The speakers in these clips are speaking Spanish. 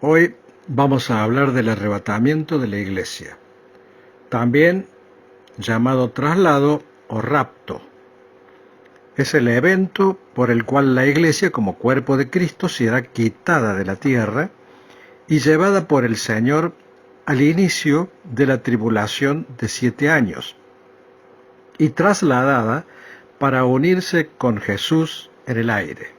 Hoy vamos a hablar del arrebatamiento de la iglesia, también llamado traslado o rapto. Es el evento por el cual la iglesia como cuerpo de Cristo será quitada de la tierra y llevada por el Señor al inicio de la tribulación de 7 años y trasladada para unirse con Jesús en el aire.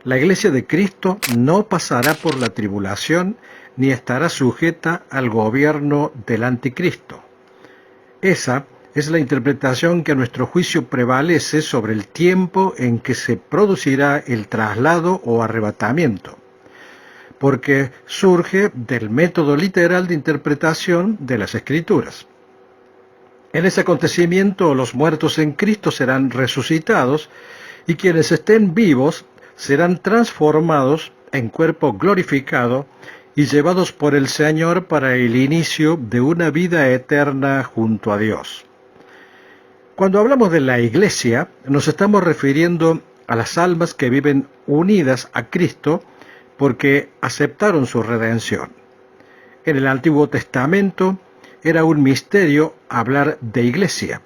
La iglesia de Cristo no pasará por la tribulación ni estará sujeta al gobierno del anticristo. Esa es la interpretación que a nuestro juicio prevalece sobre el tiempo en que se producirá el traslado o arrebatamiento, porque surge del método literal de interpretación de las Escrituras. En ese acontecimiento los muertos en Cristo serán resucitados y quienes estén vivos serán transformados en cuerpo glorificado y llevados por el Señor para el inicio de una vida eterna junto a Dios. Cuando hablamos de la iglesia, nos estamos refiriendo a las almas que viven unidas a Cristo porque aceptaron su redención. En el Antiguo Testamento era un misterio hablar de iglesia.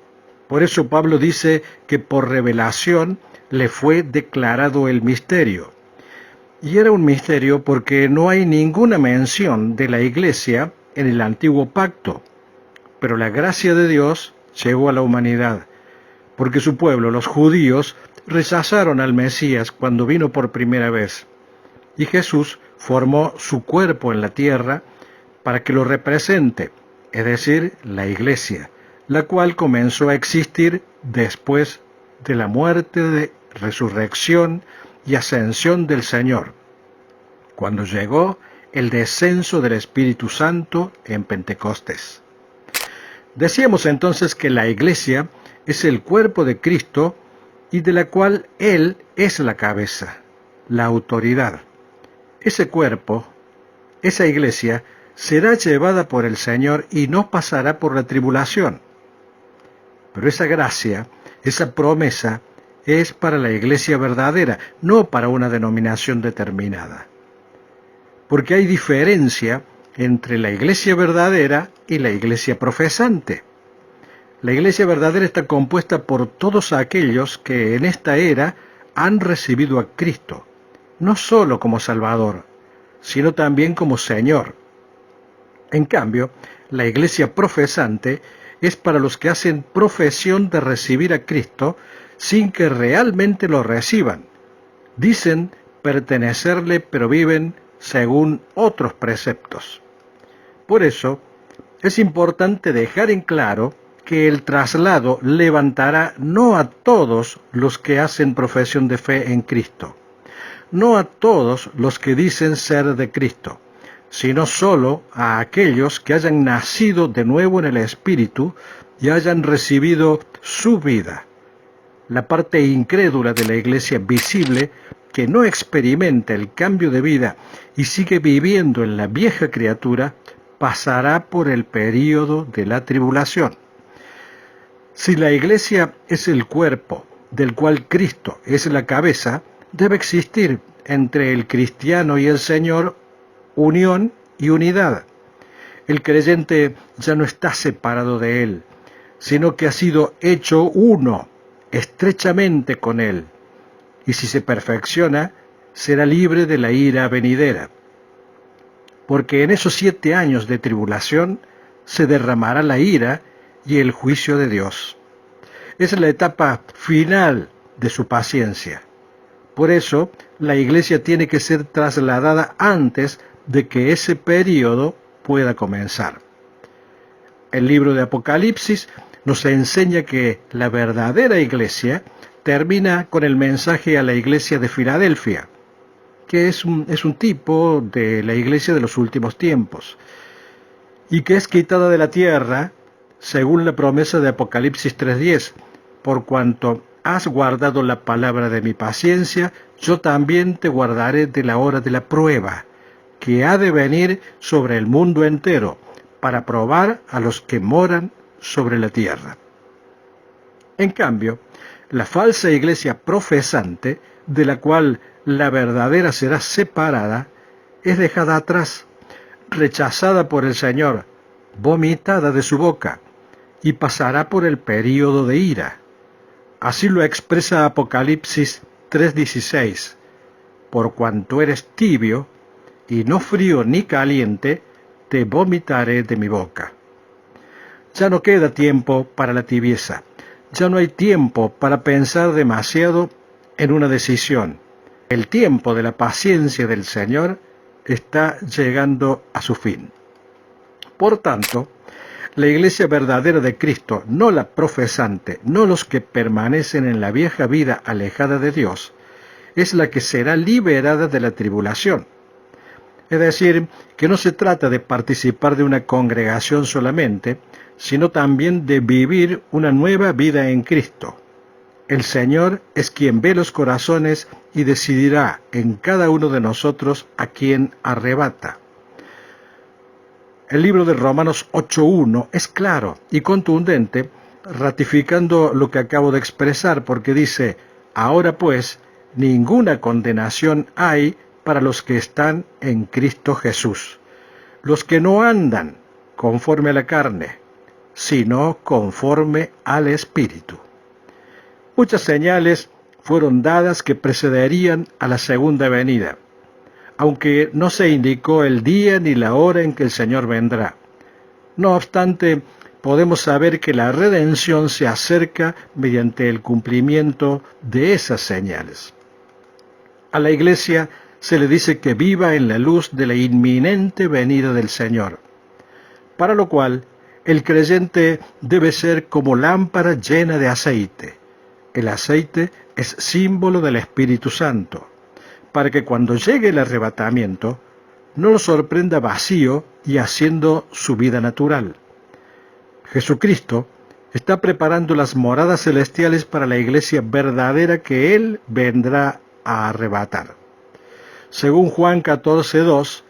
Por eso Pablo dice que por revelación le fue declarado el misterio. Y era un misterio porque no hay ninguna mención de la iglesia en el antiguo pacto. Pero la gracia de Dios llegó a la humanidad, porque su pueblo, los judíos, rechazaron al Mesías cuando vino por primera vez. Y Jesús formó su cuerpo en la tierra para que lo represente, es decir, la iglesia, la cual comenzó a existir después de la muerte, resurrección y ascensión del Señor, cuando llegó el descenso del Espíritu Santo en Pentecostés. Decíamos entonces que la iglesia es el cuerpo de Cristo y de la cual Él es la cabeza, la autoridad. Ese cuerpo, esa iglesia, será llevada por el Señor y no pasará por la tribulación. Pero esa gracia, esa promesa, es para la iglesia verdadera, no para una denominación determinada. Porque hay diferencia entre la iglesia verdadera y la iglesia profesante. La iglesia verdadera está compuesta por todos aquellos que en esta era han recibido a Cristo, no solo como Salvador, sino también como Señor. En cambio, la iglesia profesante es para los que hacen profesión de recibir a Cristo sin que realmente lo reciban. Dicen pertenecerle, pero viven según otros preceptos. Por eso, es importante dejar en claro que el traslado levantará no a todos los que hacen profesión de fe en Cristo, no a todos los que dicen ser de Cristo, sino solo a aquellos que hayan nacido de nuevo en el Espíritu y hayan recibido su vida. La parte incrédula de la iglesia visible, que no experimenta el cambio de vida y sigue viviendo en la vieja criatura, pasará por el período de la tribulación. Si la iglesia es el cuerpo del cual Cristo es la cabeza, debe existir entre el cristiano y el Señor unión y unidad. El creyente ya no está separado de Él, sino que ha sido hecho uno estrechamente con Él, y si se perfecciona, será libre de la ira venidera. Porque en esos 7 años de tribulación se derramará la ira y el juicio de Dios. Es la etapa final de su paciencia. Por eso, la iglesia tiene que ser trasladada antes de que ese período pueda comenzar. El libro de Apocalipsis nos enseña que la verdadera iglesia termina con el mensaje a la iglesia de Filadelfia, que es un tipo de la iglesia de los últimos tiempos, y que es quitada de la tierra, según la promesa de Apocalipsis 3:10, por cuanto has guardado la palabra de mi paciencia, yo también te guardaré de la hora de la prueba, que ha de venir sobre el mundo entero, para probar a los que moran sobre la tierra. En cambio, la falsa iglesia profesante, de la cual la verdadera será separada, es dejada atrás, rechazada por el Señor, vomitada de su boca, y pasará por el período de ira. Así lo expresa Apocalipsis 3:16. Por cuanto eres tibio, y no frío ni caliente, te vomitaré de mi boca. Ya no queda tiempo para la tibieza, ya no hay tiempo para pensar demasiado en una decisión. El tiempo de la paciencia del Señor está llegando a su fin. Por tanto, la iglesia verdadera de Cristo, no la profesante, no los que permanecen en la vieja vida alejada de Dios, es la que será liberada de la tribulación. Es decir, que no se trata de participar de una congregación solamente, sino también de vivir una nueva vida en Cristo. El Señor es quien ve los corazones y decidirá en cada uno de nosotros a quien arrebata. El libro de Romanos 8:1 es claro y contundente, ratificando lo que acabo de expresar, porque dice: ahora pues, ninguna condenación hay para los que están en Cristo Jesús, los que no andan conforme a la carne, sino conforme al Espíritu. Muchas señales fueron dadas que precederían a la segunda venida, aunque no se indicó el día ni la hora en que el Señor vendrá. No obstante, podemos saber que la redención se acerca mediante el cumplimiento de esas señales. A la Iglesia se le dice que viva en la luz de la inminente venida del Señor, para lo cual el creyente debe ser como lámpara llena de aceite. El aceite es símbolo del Espíritu Santo, para que cuando llegue el arrebatamiento no lo sorprenda vacío y haciendo su vida natural. Jesucristo está preparando las moradas celestiales para la iglesia verdadera que Él vendrá a arrebatar. Según Juan 14:2,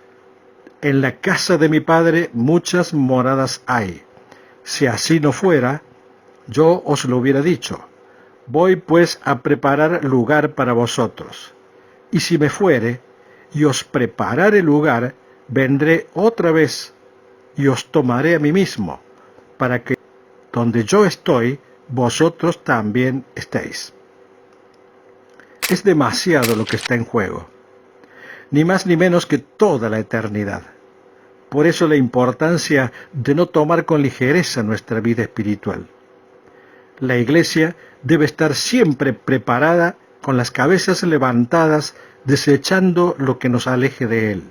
en la casa de mi Padre muchas moradas hay. Si así no fuera, yo os lo hubiera dicho. Voy pues a preparar lugar para vosotros. Y si me fuere, y os preparare lugar, vendré otra vez, y os tomaré a mí mismo, para que donde yo estoy, vosotros también estéis. Es demasiado lo que está en juego, ni más ni menos que toda la eternidad. Por eso la importancia de no tomar con ligereza nuestra vida espiritual. La Iglesia debe estar siempre preparada, con las cabezas levantadas, desechando lo que nos aleje de Él,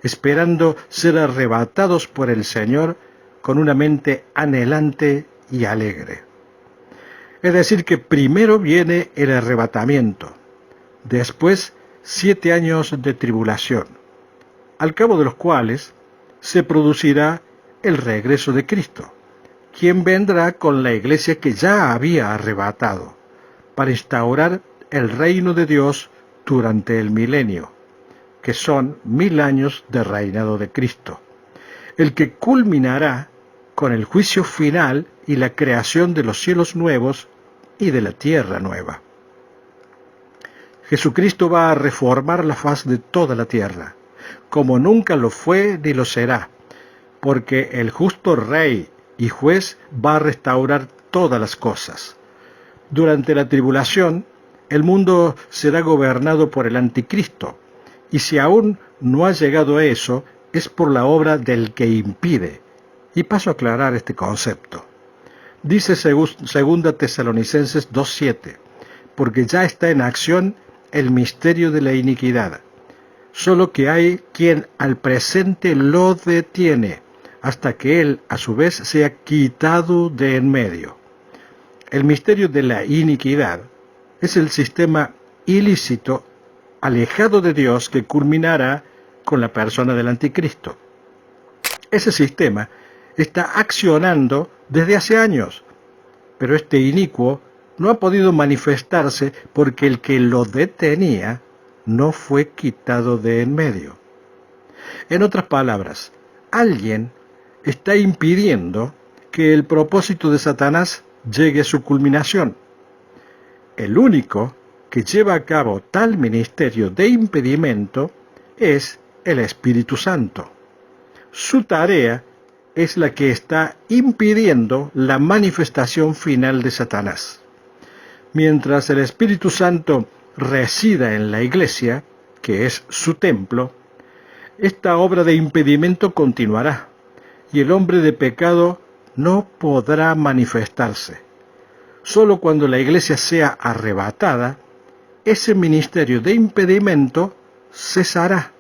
esperando ser arrebatados por el Señor con una mente anhelante y alegre. Es decir, que primero viene el arrebatamiento, después 7 años de tribulación, al cabo de los cuales se producirá el regreso de Cristo, quien vendrá con la iglesia que ya había arrebatado, para instaurar el reino de Dios durante el milenio, que son 1000 años de reinado de Cristo, el que culminará con el juicio final y la creación de los cielos nuevos y de la tierra nueva. Jesucristo va a reformar la faz de toda la tierra, como nunca lo fue ni lo será, porque el justo Rey y Juez va a restaurar todas las cosas. Durante la tribulación, el mundo será gobernado por el anticristo, y si aún no ha llegado a eso, es por la obra del que impide. Y paso a aclarar este concepto. Dice 2 Tesalonicenses 2:7, porque ya está en acción el misterio de la iniquidad, solo que hay quien al presente lo detiene, hasta que él a su vez sea quitado de en medio. El misterio de la iniquidad es el sistema ilícito, alejado de Dios, que culminará con la persona del anticristo. Ese sistema está accionando desde hace años, pero este inicuo no ha podido manifestarse porque el que lo detenía no fue quitado de en medio. En otras palabras, alguien está impidiendo que el propósito de Satanás llegue a su culminación. El único que lleva a cabo tal ministerio de impedimento es el Espíritu Santo. Su tarea es la que está impidiendo la manifestación final de Satanás. Mientras el Espíritu Santo resida en la iglesia, que es su templo, esta obra de impedimento continuará, y el hombre de pecado no podrá manifestarse. Solo cuando la iglesia sea arrebatada, ese ministerio de impedimento cesará,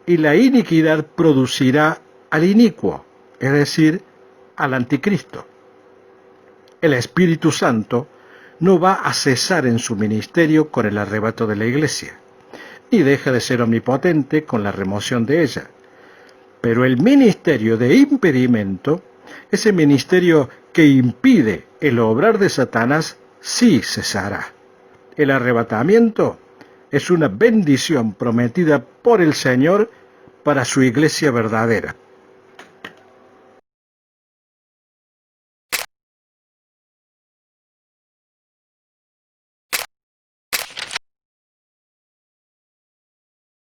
y la iniquidad producirá al inicuo, es decir, al anticristo. El Espíritu Santo no va a cesar en su ministerio con el arrebato de la iglesia, ni deja de ser omnipotente con la remoción de ella. Pero el ministerio de impedimento, ese ministerio que impide el obrar de Satanás, sí cesará. El arrebatamiento es una bendición prometida por el Señor para su iglesia verdadera.